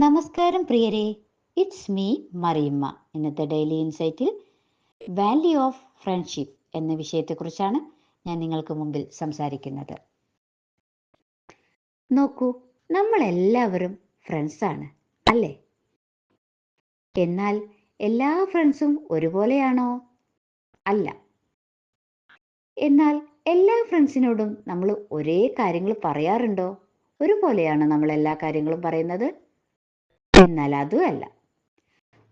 നമസ്കാരം പ്രിയരെ, it's me Mariamma. ഇന്നത്തെ ഡെയിലി ഇൻസൈറ്റിൽ വാല്യൂ ഓഫ് ഫ്രണ്ട്ഷിപ്പ് എന്ന വിഷയത്തെക്കുറിച്ചാണ് ഞാൻ നിങ്ങൾക്ക് മുമ്പിൽ സംസാരിക്കുന്നത്. നോക്കൂ, നമ്മളെല്ലാവരും ഫ്രണ്ട്സാണ്, അല്ലേ? എന്നാൽ എല്ലാ ഫ്രണ്ട്സും ഒരുപോലെയാണോ? അല്ല. എന്നാൽ എല്ലാ ഫ്രണ്ട്സിനോടും നമ്മൾ ഒരേ കാര്യങ്ങൾ പറയാറുണ്ടോ? ഒരുപോലെയാണോ നമ്മൾ എല്ലാ കാര്യങ്ങളും പറയുന്നത്? എന്നാൽ അതും അല്ല.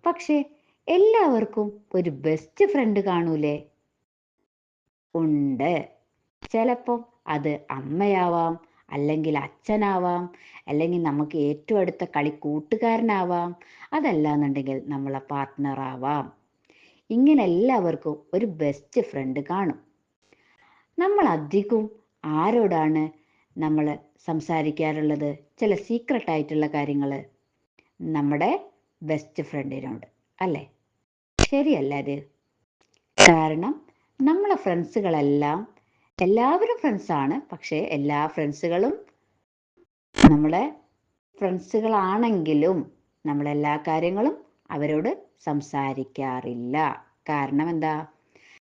പക്ഷേ എല്ലാവർക്കും ഒരു ബെസ്റ്റ് ഫ്രണ്ട് കാണൂലേ? ഉണ്ട്. ചിലപ്പോൾ അത് അമ്മയാവാം, അല്ലെങ്കിൽ അച്ഛനാവാം, അല്ലെങ്കിൽ നമുക്ക് ഏറ്റവും അടുത്ത കളിക്കൂട്ടുകാരനാവാം, അതല്ലാന്നുണ്ടെങ്കിൽ നമ്മളെ പാർട്ട്ണറാവാം. ഇങ്ങനെ എല്ലാവർക്കും ഒരു ബെസ്റ്റ് ഫ്രണ്ട് കാണും. നമ്മൾ അധികവും ആരോടാണ് നമ്മൾ സംസാരിക്കാറുള്ളത്? ചില സീക്രട്ട് ആയിട്ടുള്ള കാര്യങ്ങൾ നമ്മുടെ ബെസ്റ്റ് ഫ്രണ്ടിനോട്, അല്ലേ? ശരിയല്ല അത്? കാരണം നമ്മളെ ഫ്രണ്ട്സുകളെല്ലാം എല്ലാവരും ഫ്രണ്ട്സാണ്. പക്ഷേ എല്ലാ ഫ്രണ്ട്സുകളും നമ്മളെ ഫ്രണ്ട്സുകളാണെങ്കിലും നമ്മളെല്ലാ കാര്യങ്ങളും അവരോട് സംസാരിക്കാറില്ല. കാരണം എന്താ?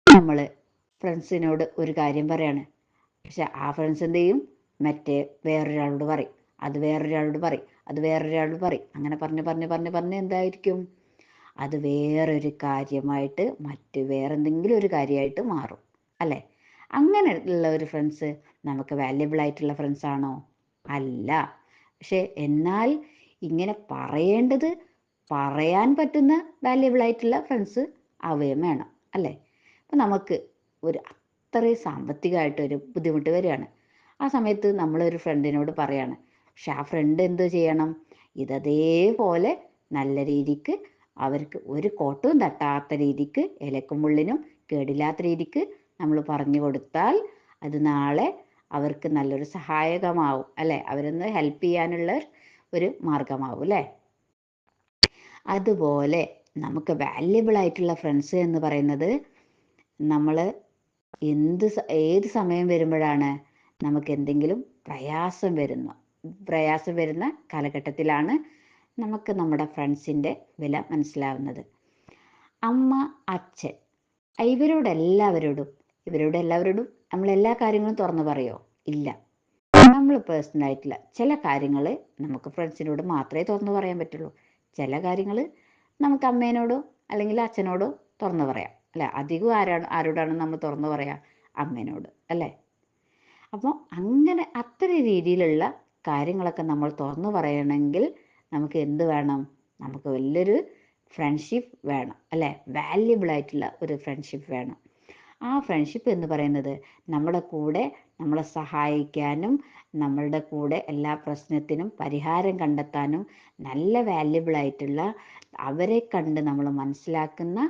നമ്മൾ ഫ്രണ്ട്സിനോട് ഒരു കാര്യം പറയാണ്, പക്ഷെ ആ ഫ്രണ്ട്സ് എന്ത് ചെയ്യും? മറ്റേ വേറൊരാളോട് പറയും, അത് വേറൊരാളോട് പറയും, അത് വേറൊരാളോട് പറയും. അങ്ങനെ പറഞ്ഞ് എന്തായിരിക്കും? അത് വേറൊരു കാര്യമായിട്ട് വേറെന്തെങ്കിലും ഒരു കാര്യമായിട്ട് മാറും, അല്ലേ? അങ്ങനെ ഉള്ള ഒരു ഫ്രണ്ട്സ് നമുക്ക് വാല്യബിൾ ആയിട്ടുള്ള ഫ്രണ്ട്സ് ആണോ? അല്ല. പക്ഷെ എന്നാൽ ഇങ്ങനെ പറയാൻ പറ്റുന്ന വാല്യബിൾ ആയിട്ടുള്ള ഫ്രണ്ട്സ് അവയും വേണം, അല്ലേ? അപ്പം നമുക്ക് അത്രയും സാമ്പത്തികമായിട്ടൊരു ബുദ്ധിമുട്ട് വരികയാണ്. ആ സമയത്ത് നമ്മളൊരു ഫ്രണ്ടിനോട് പറയാണ്, പക്ഷെ ആ ഫ്രണ്ട് എന്ത് ചെയ്യണം? ഇതേപോലെ നല്ല രീതിക്ക് അവർക്ക് ഒരു കോട്ടവും തട്ടാത്ത രീതിക്ക്, ഇലക്കും മുള്ളിനും കേടില്ലാത്ത രീതിക്ക് നമ്മൾ പറഞ്ഞു കൊടുത്താൽ അത് നാളെ അവർക്ക് നല്ലൊരു സഹായകമാവും, അല്ലേ? അവരൊന്ന് ഹെൽപ്പ് ചെയ്യാനുള്ള ഒരു മാർഗമാവും, അല്ലേ? അതുപോലെ നമുക്ക് വാല്യബിൾ ആയിട്ടുള്ള ഫ്രണ്ട്സ് എന്ന് പറയുന്നത് നമ്മൾ ഏത് സമയം വരുമ്പോഴാണ് നമുക്ക് എന്തെങ്കിലും പ്രയാസം വരുന്ന കാലഘട്ടത്തിലാണ് നമുക്ക് നമ്മുടെ ഫ്രണ്ട്സിൻ്റെ വില മനസ്സിലാവുന്നത്. അമ്മ, അച്ഛൻ, ഇവരോടെല്ലാവരോടും നമ്മൾ എല്ലാ കാര്യങ്ങളും തുറന്നു പറയോ? ഇല്ല. നമ്മൾ പേഴ്സണലായിട്ടുള്ള ചില കാര്യങ്ങൾ നമുക്ക് ഫ്രണ്ട്സിനോട് മാത്രമേ തുറന്നു പറയാൻ പറ്റുള്ളൂ. ചില കാര്യങ്ങൾ നമുക്ക് അമ്മേനോടോ അല്ലെങ്കിൽ അച്ഛനോടോ തുറന്നു പറയാം, അല്ലേ? അധികം ആരോടാണ് നമ്മൾ തുറന്നു പറയാം? അമ്മേനോട്, അല്ലേ? അപ്പോൾ അങ്ങനെ അത്തരം രീതിയിലുള്ള കാര്യങ്ങളൊക്കെ നമ്മൾ തുറന്നു പറയണമെങ്കിൽ നമുക്ക് എന്ത് വേണം? നമുക്ക് വലിയൊരു ഫ്രണ്ട്ഷിപ്പ് വേണം, അല്ലേ? വാല്യബിൾ ആയിട്ടുള്ള ഒരു ഫ്രണ്ട്ഷിപ്പ് വേണം. ആ ഫ്രണ്ട്ഷിപ്പ് എന്ന് പറയുന്നത് നമ്മുടെ കൂടെ നമ്മളെ സഹായിക്കാനും നമ്മളുടെ കൂടെ എല്ലാ പ്രശ്നത്തിനും പരിഹാരം കണ്ടെത്താനും നല്ല വാല്യബിൾ ആയിട്ടുള്ള, അവരെ കണ്ട് നമ്മൾ മനസ്സിലാക്കുന്ന,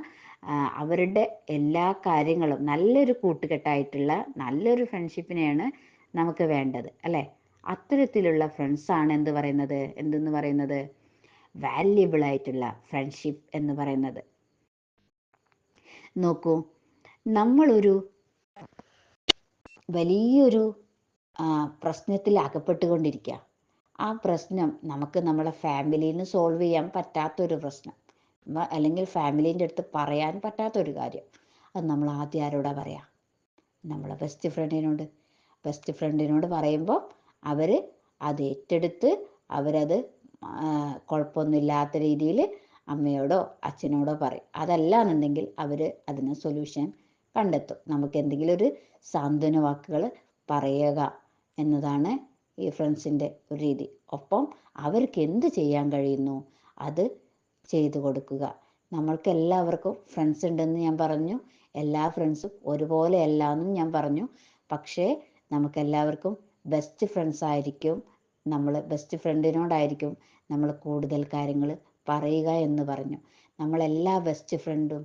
അവരുടെ എല്ലാ കാര്യങ്ങളും നല്ലൊരു കൂട്ടുകെട്ടായിട്ടുള്ള നല്ലൊരു ഫ്രണ്ട്ഷിപ്പിനെയാണ് നമുക്ക് വേണ്ടത്, അല്ലേ? അത്തരത്തിലുള്ള ഫ്രണ്ട്സാണ് എന്തെന്ന് പറയുന്നത് വാല്യബിൾ ആയിട്ടുള്ള ഫ്രണ്ട്ഷിപ്പ് എന്ന് പറയുന്നത്. നോക്കൂ, നമ്മളൊരു വലിയൊരു പ്രശ്നത്തിൽ അകപ്പെട്ടുകൊണ്ടിരിക്കുക. ആ പ്രശ്നം നമുക്ക് നമ്മളെ ഫാമിലിയിൽ നിന്ന് സോൾവ് ചെയ്യാൻ പറ്റാത്തൊരു പ്രശ്നം, അല്ലെങ്കിൽ ഫാമിലീൻ്റെ അടുത്ത് പറയാൻ പറ്റാത്തൊരു കാര്യം. അത് നമ്മൾ ആദ്യം ആരോടാ പറയാ? നമ്മളെ ബെസ്റ്റ് ഫ്രണ്ടിനോട് പറയുമ്പോൾ അവർ അത് ഏറ്റെടുത്ത് അവരത് കുഴപ്പമൊന്നുമില്ലാത്ത രീതിയിൽ അമ്മയോടോ അച്ഛനോടോ പറയും. അതല്ല എന്നുണ്ടെങ്കിൽ അവർ അതിന് സൊല്യൂഷൻ കണ്ടെത്തും. നമുക്ക് എന്തെങ്കിലും ഒരു സാന്ത്വന വാക്കുകൾ പറയുക എന്നതാണ് ഈ ഫ്രണ്ട്സിൻ്റെ ഒരു രീതി. ഒപ്പം അവർക്ക് എന്ത് ചെയ്യാൻ കഴിയുന്നു അത് ചെയ്തു കൊടുക്കുക. നമ്മൾക്ക് എല്ലാവർക്കും ഫ്രണ്ട്സ് ഉണ്ടെന്ന് ഞാൻ പറഞ്ഞു. എല്ലാ ഫ്രണ്ട്സും ഒരുപോലെ അല്ല എന്നും ഞാൻ പറഞ്ഞു. പക്ഷേ നമുക്കെല്ലാവർക്കും ബെസ്റ്റ് ഫ്രണ്ട്സ് ആയിരിക്കും, ബെസ്റ്റ് ഫ്രണ്ടിനോടായിരിക്കും നമ്മൾ കൂടുതൽ കാര്യങ്ങൾ പറയുക എന്ന് പറഞ്ഞു. നമ്മളെല്ലാ ബെസ്റ്റ് ഫ്രണ്ടും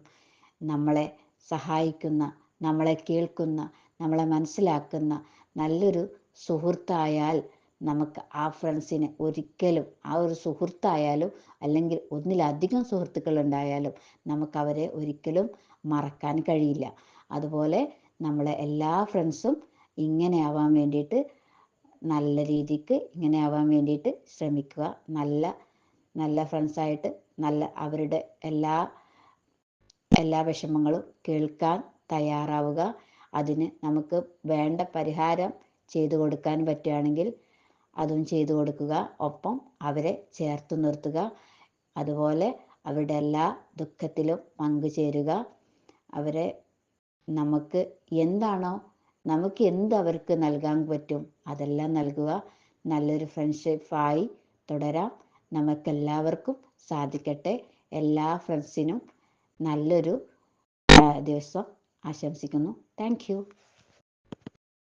നമ്മളെ സഹായിക്കുന്ന, നമ്മളെ കേൾക്കുന്ന, നമ്മളെ മനസ്സിലാക്കുന്ന നല്ലൊരു സുഹൃത്തായാൽ നമുക്ക് ആ ഫ്രണ്ട്സിനെ ഒരിക്കലും, ആ ഒരു സുഹൃത്തായാലും അല്ലെങ്കിൽ ഒന്നിലധികം സുഹൃത്തുക്കൾ ഉണ്ടായാലും നമുക്കവരെ ഒരിക്കലും മറക്കാൻ കഴിയില്ല. അതുപോലെ നമ്മളെ എല്ലാ ഫ്രണ്ട്സും ഇങ്ങനെ ആവാൻ വേണ്ടിയിട്ട് ശ്രമിക്കുക. നല്ല ഫ്രണ്ട്സായിട്ട് അവരുടെ എല്ലാ വിഷമങ്ങളും കേൾക്കാൻ തയ്യാറാവുക. അതിന് നമുക്ക് വേണ്ട പരിഹാരം ചെയ്തു കൊടുക്കാൻ പറ്റുകയാണെങ്കിൽ അതും ചെയ്തു കൊടുക്കുക. ഒപ്പം അവരെ ചേർത്ത് നിർത്തുക. അതുപോലെ അവരുടെ എല്ലാ ദുഃഖത്തിലും പങ്കുചേരുക. അവരെ നമുക്ക് എന്താണോ എന്ത് അവർക്ക് നൽകാൻ പറ്റും അതെല്ലാം നൽകുക. നല്ലൊരു ഫ്രണ്ട്ഷിപ്പായി തുടരാം. നമുക്കെല്ലാവർക്കും സാധിക്കട്ടെ. എല്ലാ ഫ്രണ്ട്സിനും നല്ലൊരു ദിവസം ആശംസിക്കുന്നു. Thank you.